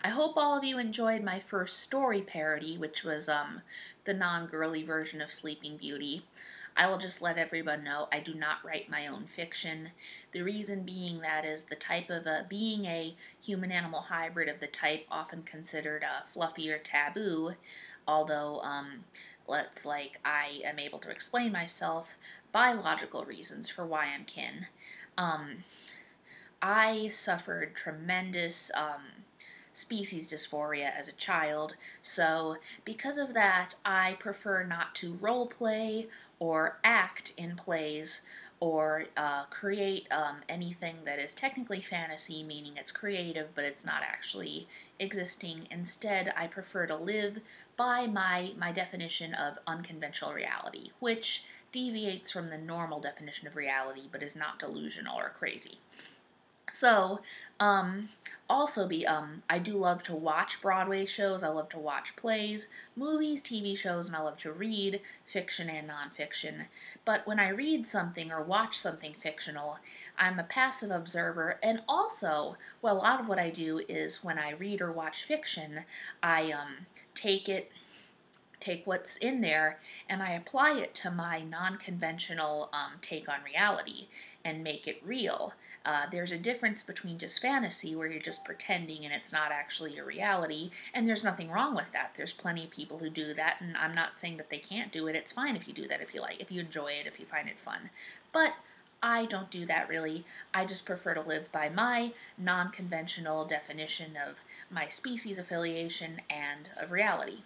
I hope all of you enjoyed my first story parody, which was the non-girly version of Sleeping Beauty. I will just let everyone know I do not write my own fiction. The reason being that is the type of being a human-animal hybrid of the type often considered fluffy or taboo, although I am able to explain myself biological reasons for why I'm kin. Um, I suffered tremendous species dysphoria as a child, so because of that, I prefer not to role play or act in plays or create anything that is technically fantasy, meaning it's creative but it's not actually existing. Instead, I prefer to live by my definition of unconventional reality, which deviates from the normal definition of reality but is not delusional or crazy. So, I do love to watch Broadway shows, I love to watch plays, movies, TV shows, and I love to read fiction and nonfiction. But when I read something or watch something fictional, I'm a passive observer, and also, a lot of what I do is when I read or watch fiction, I take what's in there and I apply it to my non-conventional take on reality and make it real. There's a difference between just fantasy, where you're just pretending and it's not actually a reality, and there's nothing wrong with that. There's plenty of people who do that, and I'm not saying that they can't do it. It's fine if you do that, if you like, if you enjoy it, if you find it fun. But I don't do that really. I just prefer to live by my non-conventional definition of my species affiliation and of reality.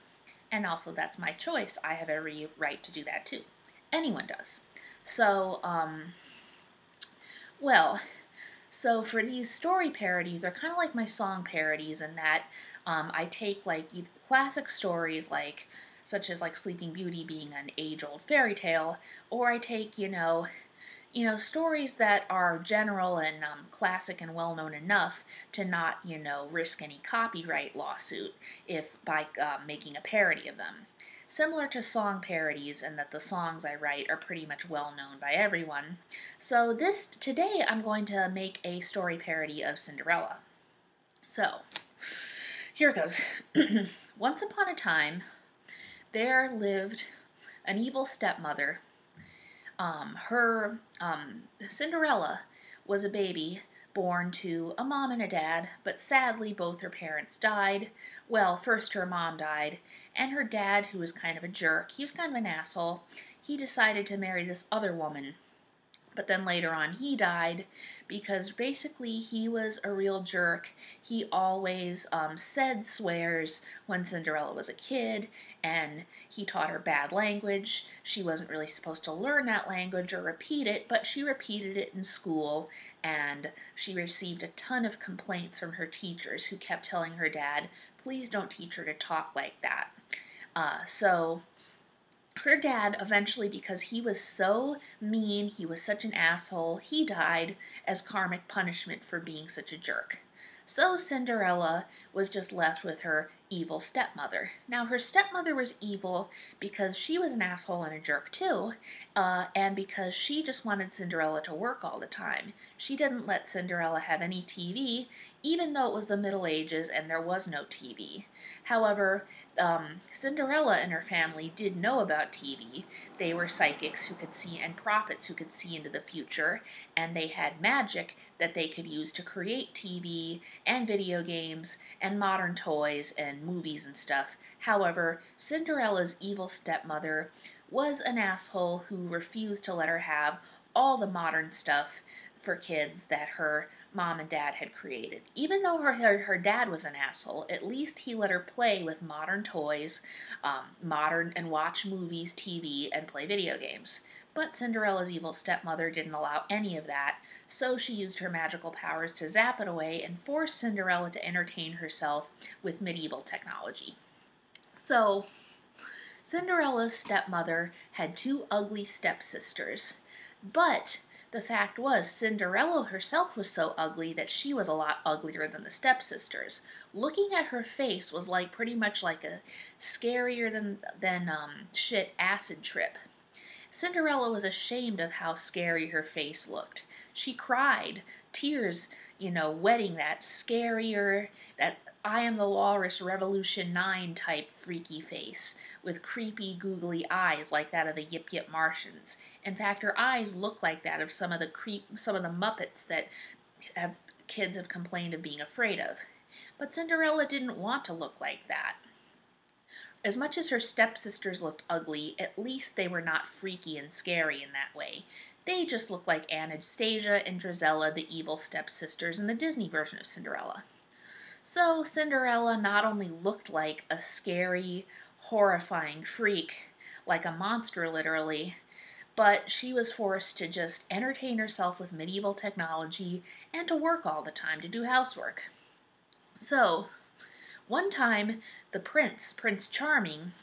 And also, that's my choice. I have every right to do that too. Anyone does. So, well, so for these story parodies, they're kind of like my song parodies in that I take like classic stories such as like Sleeping Beauty being an age-old fairy tale, or I take, stories that are general and classic and well-known enough to not, risk any copyright lawsuit if by making a parody of them. Similar to song parodies in that the songs I write are pretty much well known by everyone. So today I'm going to make a story parody of Cinderella. So, here it goes. Once upon a time, there lived an evil stepmother. Cinderella was a baby born to a mom and a dad, but sadly both her parents died. Well, first her mom died, and her dad, who was kind of a jerk, he was kind of an asshole, he decided to marry this other woman. But then later on he died because basically he was a real jerk. He always said swears when Cinderella was a kid, and he taught her bad language. She wasn't really supposed to learn that language or repeat it, but she repeated it in school, and she received a ton of complaints from her teachers who kept telling her dad, please don't teach her to talk like that. So her dad eventually, because he was so mean, he was such an asshole, he died as karmic punishment for being such a jerk. So Cinderella was just left with her evil stepmother. Now, her stepmother was evil because she was an asshole and a jerk too, and because she just wanted Cinderella to work all the time. She didn't let Cinderella have any TV, even though it was the Middle Ages and there was no TV. However, Cinderella and her family did know about TV. They were psychics who could see, and prophets who could see into the future, and they had magic that they could use to create TV and video games and modern toys and movies and stuff. However, Cinderella's evil stepmother was an asshole who refused to let her have all the modern stuff for kids that her mom and dad had created. Even though her dad was an asshole, at least he let her play with modern toys, and watch movies, TV, and play video games. But Cinderella's evil stepmother didn't allow any of that, so she used her magical powers to zap it away and force Cinderella to entertain herself with medieval technology. So, Cinderella's stepmother had two ugly stepsisters, but the fact was, Cinderella herself was so ugly that she was a lot uglier than the stepsisters. Looking at her face was pretty much like a scarier than shit acid trip. Cinderella was ashamed of how scary her face looked. She cried. Tears, wedding that scarier, that I Am the Walrus Revolution 9 type freaky face with creepy, googly eyes like that of the Yip Yip Martians. In fact, her eyes look like that of some of the Muppets that have kids have complained of being afraid of. But Cinderella didn't want to look like that. As much as her stepsisters looked ugly, at least they were not freaky and scary in that way. They just looked like Anastasia and Drizella, the evil stepsisters in the Disney version of Cinderella. So Cinderella not only looked like a scary, horrifying freak, like a monster literally, but she was forced to just entertain herself with medieval technology and to work all the time to do housework. So, one time, the Prince Charming,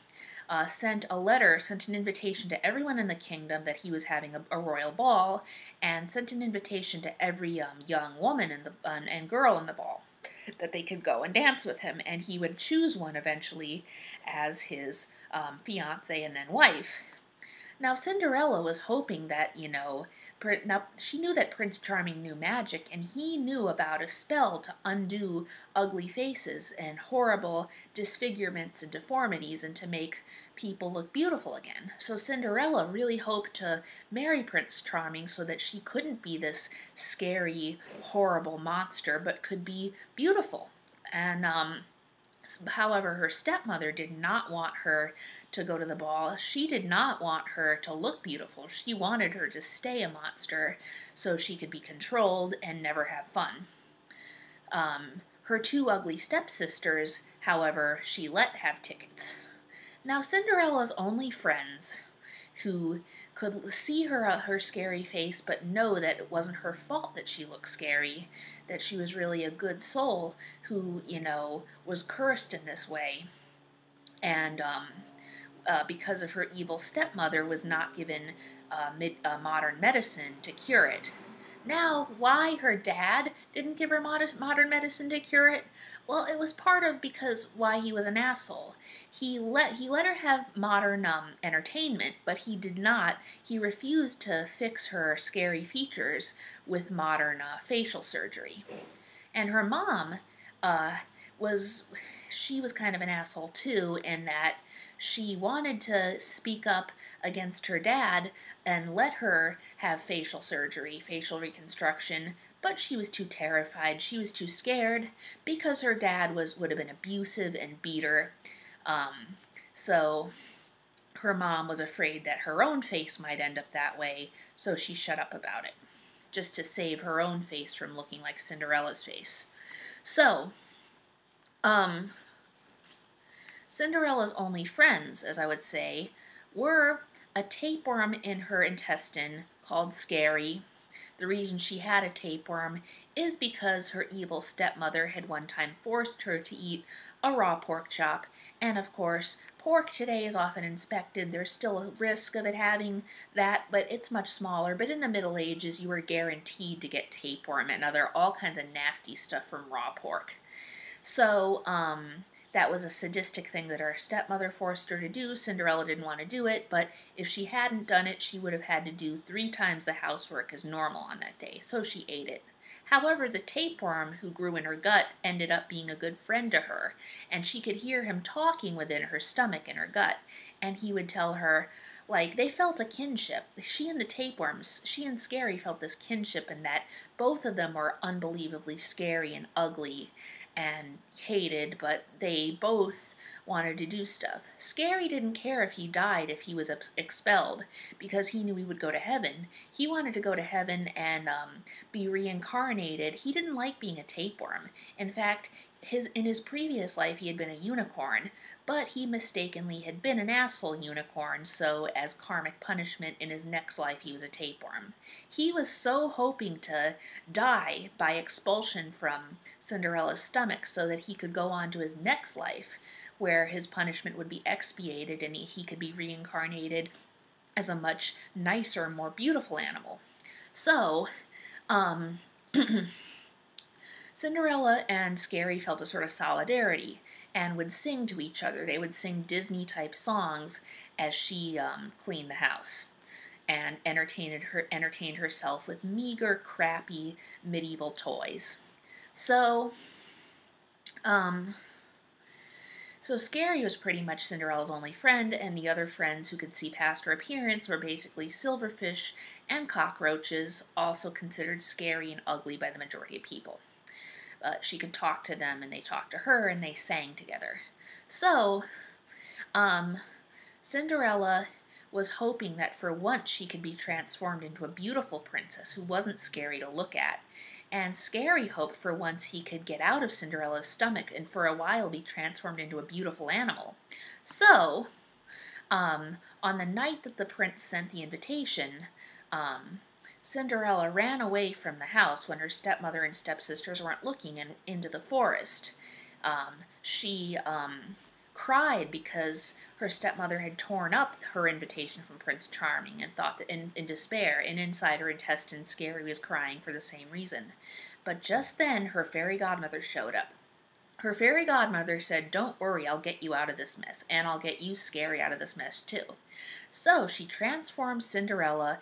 sent an invitation to everyone in the kingdom that he was having a royal ball, and sent an invitation to every young woman and girl in the ball that they could go and dance with him, and he would choose one eventually as his fiance and then wife. Now, Cinderella was hoping that, now she knew that Prince Charming knew magic, and he knew about a spell to undo ugly faces and horrible disfigurements and deformities and to make people look beautiful again. So Cinderella really hoped to marry Prince Charming so that she couldn't be this scary, horrible monster, but could be beautiful. And, however, her stepmother did not want her to go to the ball. She did not want her to look beautiful. She wanted her to stay a monster so she could be controlled and never have fun. Her two ugly stepsisters, however, she let have tickets. Now, Cinderella's only friends who could see her scary face but know that it wasn't her fault that she looked scary, that she was really a good soul who, was cursed in this way, and because of her evil stepmother was not given modern medicine to cure it. Now, why her dad didn't give her modern medicine to cure it? Well, it was part of because why he was an asshole. He let her have modern entertainment, but he did not. He refused to fix her scary features with modern facial surgery. And her mom was kind of an asshole too, in that she wanted to speak up against her dad and let her have facial surgery, facial reconstruction, but she was too terrified, she was too scared, because her dad would have been abusive and beat her. So her mom was afraid that her own face might end up that way, so she shut up about it, just to save her own face from looking like Cinderella's face. So, Cinderella's only friends, as I would say, were a tapeworm in her intestine called Scary. The reason she had a tapeworm is because her evil stepmother had one time forced her to eat a raw pork chop, and of course, pork today is often inspected. There's still a risk of it having that, but it's much smaller. But in the Middle Ages, you were guaranteed to get tapeworm and all kinds of nasty stuff from raw pork. So, that was a sadistic thing that her stepmother forced her to do. Cinderella didn't want to do it, but if she hadn't done it, she would have had to do 3 times the housework as normal on that day, so she ate it. However, the tapeworm who grew in her gut ended up being a good friend to her, and she could hear him talking within her stomach and her gut, and he would tell her, like, they felt a kinship. She and Scary felt this kinship in that both of them were unbelievably scary and ugly and hated, but they both wanted to do stuff. Scary didn't care if he died, if he was expelled, because he knew he would go to heaven. He wanted to go to heaven and be reincarnated. He didn't like being a tapeworm. In fact, in his previous life he had been a unicorn, but he mistakenly had been an asshole unicorn, so as karmic punishment in his next life he was a tapeworm. He was so hoping to die by expulsion from Cinderella's stomach so that he could go on to his next life, where his punishment would be expiated and he could be reincarnated as a much nicer, more beautiful animal. So, Cinderella and Scary felt a sort of solidarity and would sing to each other. They would sing Disney-type songs as she cleaned the house and entertained herself with meager, crappy medieval toys. So, um, so Scary was pretty much Cinderella's only friend, and the other friends who could see past her appearance were basically silverfish and cockroaches, also considered scary and ugly by the majority of people. She could talk to them, and they talked to her, and they sang together. So, um, Cinderella was hoping that for once she could be transformed into a beautiful princess who wasn't scary to look at. And Scary hoped for once he could get out of Cinderella's stomach and for a while be transformed into a beautiful animal. So, on the night that the prince sent the invitation, Cinderella ran away from the house when her stepmother and stepsisters weren't looking into the forest. She cried because her stepmother had torn up her invitation from Prince Charming and thought that in despair, and inside her intestines, Scary was crying for the same reason. But just then, her fairy godmother showed up. Her fairy godmother said, "Don't worry, I'll get you out of this mess, and I'll get you, Scary, out of this mess too." So she transformed Cinderella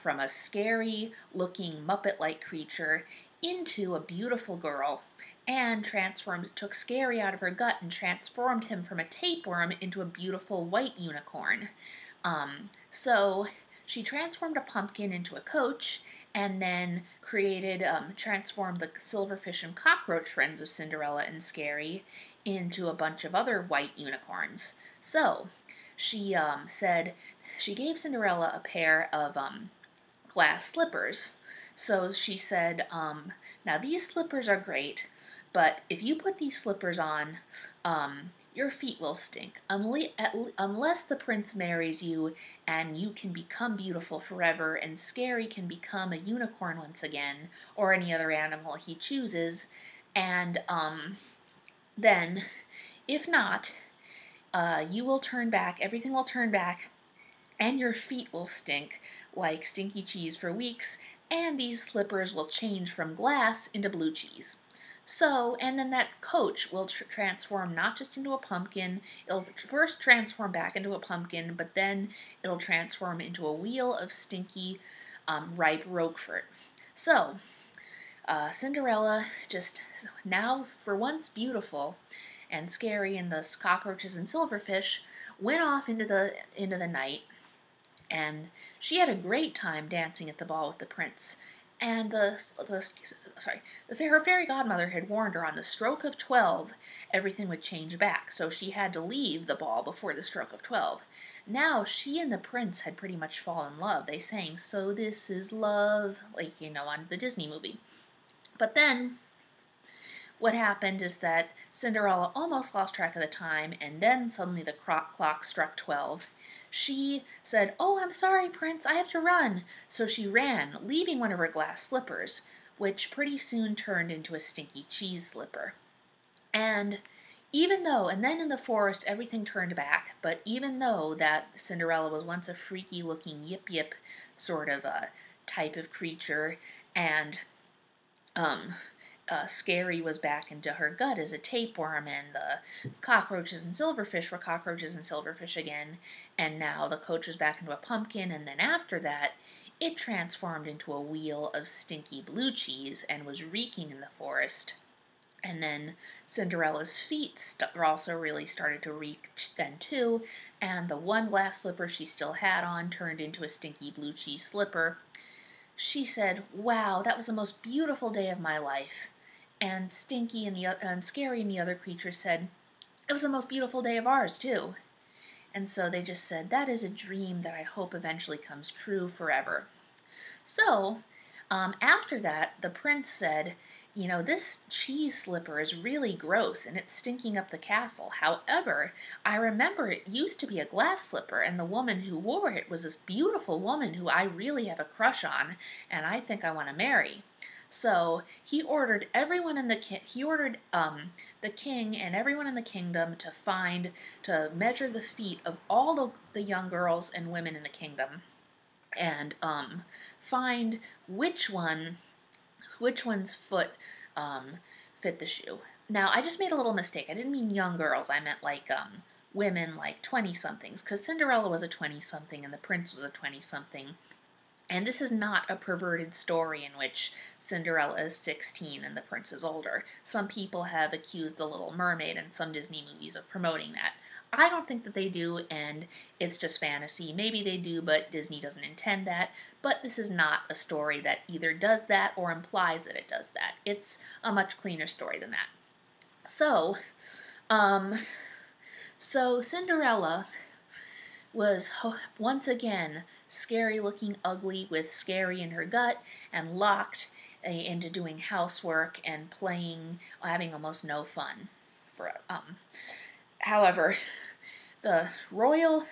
from a scary-looking Muppet-like creature into a beautiful girl, and took Scary out of her gut and transformed him from a tapeworm into a beautiful white unicorn. So she transformed a pumpkin into a coach, and then transformed the silverfish and cockroach friends of Cinderella and Scary into a bunch of other white unicorns. So she gave Cinderella a pair of glass slippers. So she said, "Now these slippers are great, but if you put these slippers on, your feet will stink, unless the prince marries you and you can become beautiful forever and Scary can become a unicorn once again, or any other animal he chooses, and then, if not, you will turn back, everything will turn back, and your feet will stink like stinky cheese for weeks, and these slippers will change from glass into blue cheese." So, and then that coach will transform not just into a pumpkin, it'll first transform back into a pumpkin, but then it'll transform into a wheel of stinky, ripe Roquefort. So, Cinderella, just now for once beautiful and Scary, and the cockroaches and silverfish went off into the night, and she had a great time dancing at the ball with the prince. And her fairy godmother had warned her on the stroke of 12, everything would change back, so she had to leave the ball before the stroke of 12. Now, she and the prince had pretty much fallen in love. They sang, "So This Is Love," like, on the Disney movie. But then, what happened is that Cinderella almost lost track of the time, and then suddenly the clock struck 12. She said, "Oh, I'm sorry, Prince, I have to run." So she ran, leaving one of her glass slippers, which pretty soon turned into a stinky cheese slipper. And and then in the forest everything turned back, but even though that Cinderella was once a freaky looking yip sort of a type of creature, and Scary was back into her gut as a tapeworm, and the cockroaches and silverfish were cockroaches and silverfish again, and now the coach was back into a pumpkin, and then after that, it transformed into a wheel of stinky blue cheese and was reeking in the forest. And then Cinderella's feet also really started to reek then too, and the one glass slipper she still had on turned into a stinky blue cheese slipper. She said, "Wow, that was the most beautiful day of my life." And Stinky and Scary and the other creatures said, "It was the most beautiful day of ours, too." And so they just said, "That is a dream that I hope eventually comes true forever." So, after that, the prince said, "This cheese slipper is really gross, and it's stinking up the castle. However, I remember it used to be a glass slipper, and the woman who wore it was this beautiful woman who I really have a crush on, and I think I want to marry." So he ordered the king and everyone in the kingdom to measure the feet of all the young girls and women in the kingdom, and find which one's foot fit the shoe. Now, I just made a little mistake. I didn't mean young girls. I meant like women, like 20-somethings, because Cinderella was a 20-something and the prince was a 20-something. And this is not a perverted story in which Cinderella is 16 and the prince is older. Some people have accused The Little Mermaid and some Disney movies of promoting that. I don't think that they do, and it's just fantasy. Maybe they do, but Disney doesn't intend that. But this is not a story that either does that or implies that it does that. It's a much cleaner story than that. So, um, so Cinderella was once again scary looking ugly with scary in her gut and locked into doing housework and playing, having almost no fun. However, the royal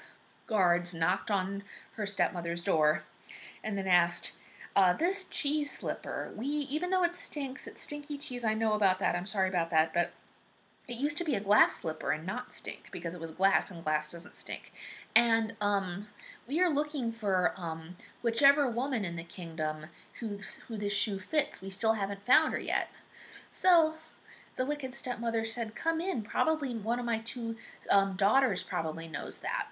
guards knocked on her stepmother's door and then asked, this cheese slipper, even though it stinks, it's stinky cheese, I know about that, I'm sorry about that, but it used to be a glass slipper and not stink because it was glass and glass doesn't stink. And we are looking for whichever woman in the kingdom who this shoe fits. We still haven't found her yet. So the wicked stepmother said, come in. Probably one of my two daughters probably knows that.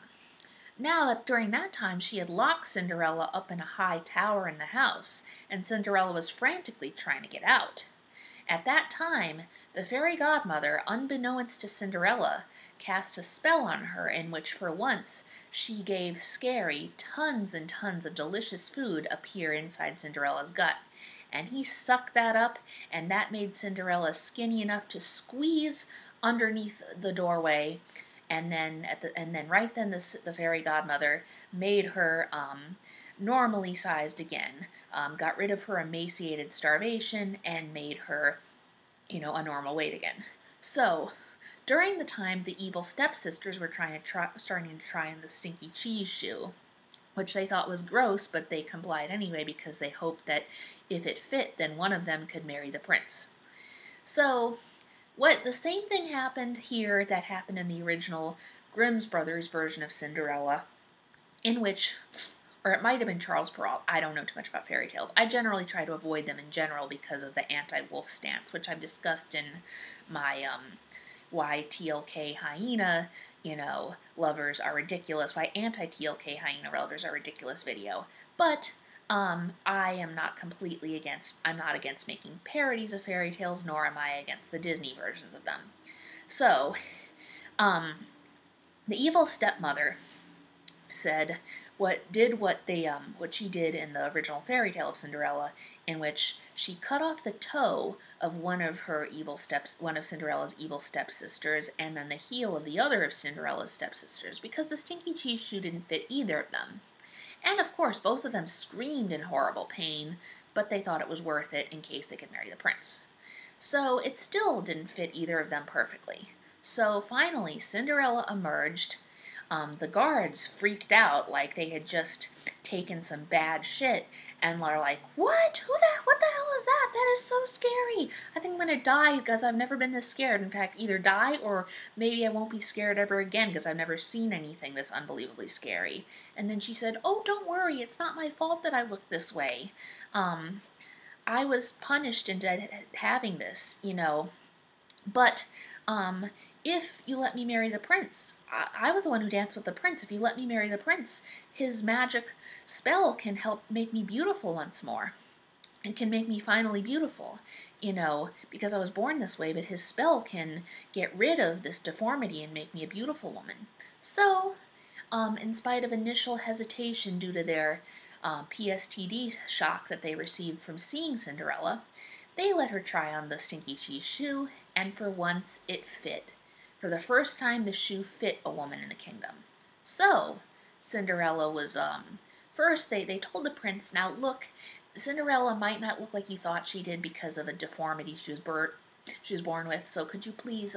Now, during that time, she had locked Cinderella up in a high tower in the house, and Cinderella was frantically trying to get out. At that time, the fairy godmother, unbeknownst to Cinderella, cast a spell on her in which for once she gave Scary tons and tons of delicious food appear inside Cinderella's gut. And he sucked that up, and that made Cinderella skinny enough to squeeze underneath the doorway. And then the fairy godmother made her normally sized again, got rid of her emaciated starvation, and made her, a normal weight again. So, during the time the evil stepsisters were starting to try on the stinky cheese shoe, which they thought was gross, but they complied anyway because they hoped that if it fit, then one of them could marry the prince. So, the same thing happened here that happened in the original Grimm's Brothers version of Cinderella, in which, or it might have been Charles Perrault, I don't know too much about fairy tales. I generally try to avoid them in general because of the anti-wolf stance, which I've discussed in my why TLK hyena, lovers are ridiculous, why anti-TLK hyena lovers are ridiculous video. But I am not completely I'm not against making parodies of fairy tales, nor am I against the Disney versions of them. So, the evil stepmother said what she did in the original fairy tale of Cinderella, in which she cut off the toe of one of Cinderella's evil stepsisters, and then the heel of the other of Cinderella's stepsisters, because the stinky cheese shoe didn't fit either of them. And of course, both of them screamed in horrible pain, but they thought it was worth it in case they could marry the prince. So it still didn't fit either of them perfectly. So finally, Cinderella emerged. The guards freaked out like they had just taken some bad shit and were like, what the hell is that? That is so scary. I think I'm going to die because I've never been this scared. In fact, either die or maybe I won't be scared ever again because I've never seen anything this unbelievably scary. And then she said, oh, don't worry. It's not my fault that I look this way. I was punished into having this, But, if you let me marry the prince, I was the one who danced with the prince. If you let me marry the prince, his magic spell can help make me beautiful once more. It can make me finally beautiful, because I was born this way, but his spell can get rid of this deformity and make me a beautiful woman. So, in spite of initial hesitation due to their PSTD shock that they received from seeing Cinderella, they let her try on the stinky cheese shoe, and for once it fit. For the first time, the shoe fit a woman in the kingdom. So, Cinderella was, first they told the prince, now look, Cinderella might not look like you thought she did because of a deformity she was born with, so could you please,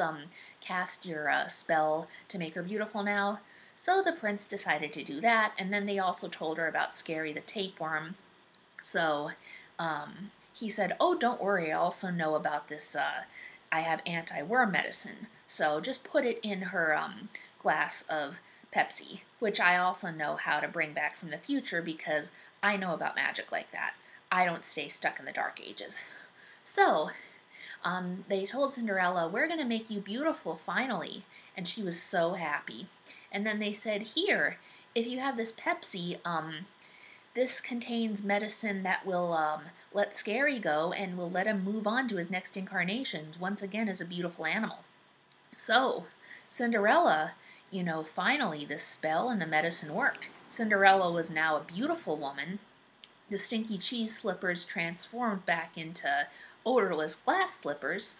cast your spell to make her beautiful now? So the prince decided to do that, and then they also told her about Scary the tapeworm. So, he said, oh, don't worry, I also know about this, I have anti-worm medicine, so just put it in her glass of Pepsi, which I also know how to bring back from the future because I know about magic like that. I don't stay stuck in the Dark Ages. So, they told Cinderella, we're going to make you beautiful finally, and she was so happy. And then they said, here, if you have this Pepsi, this contains medicine that will let Scary go and will let him move on to his next incarnation, once again as a beautiful animal. So, Cinderella, finally the spell and the medicine worked. Cinderella was now a beautiful woman. The stinky cheese slippers transformed back into odorless glass slippers,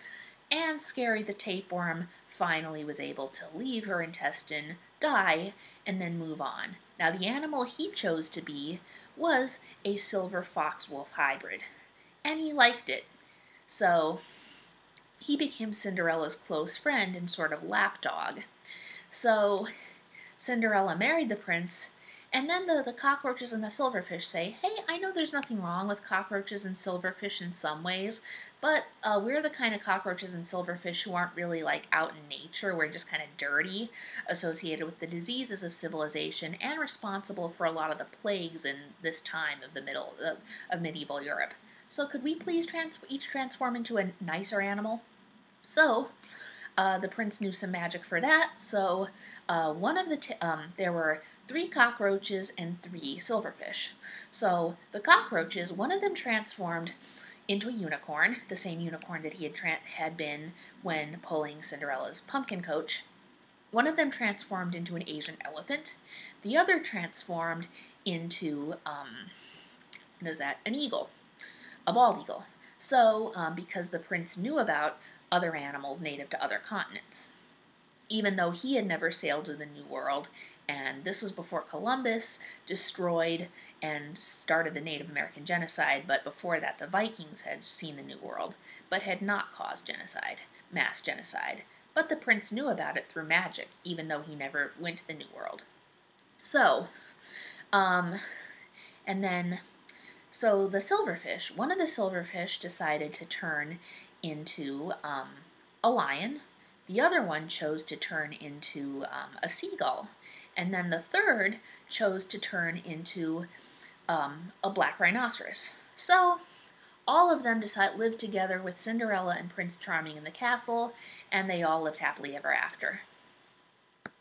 and Scary the tapeworm finally was able to leave her intestine, die, and then move on. Now, the animal he chose to be was a silver fox-wolf hybrid, and he liked it. So, he became Cinderella's close friend and sort of lapdog. So, Cinderella married the prince, and then the cockroaches and the silverfish say, hey, I know there's nothing wrong with cockroaches and silverfish in some ways, but we're the kind of cockroaches and silverfish who aren't really like out in nature. We're just kind of dirty, associated with the diseases of civilization, and responsible for a lot of the plagues in this time of of medieval Europe. So could we please each transform into a nicer animal? So the prince knew some magic for that. So there were 3 cockroaches and 3 silverfish. So the cockroaches, one of them transformed into a unicorn, the same unicorn that he had been when pulling Cinderella's pumpkin coach. One of them transformed into an Asian elephant. The other transformed into, an eagle, a bald eagle. So, because the prince knew about other animals native to other continents, even though he had never sailed to the New World, and this was before Columbus destroyed and started the Native American genocide, but before that the Vikings had seen the New World, but had not caused genocide, mass genocide. But the prince knew about it through magic, even though he never went to the New World. So, so the silverfish, one of the silverfish decided to turn into a lion. The other one chose to turn into a seagull. And then the third chose to turn into a black rhinoceros. So all of them lived together with Cinderella and Prince Charming in the castle, and they all lived happily ever after.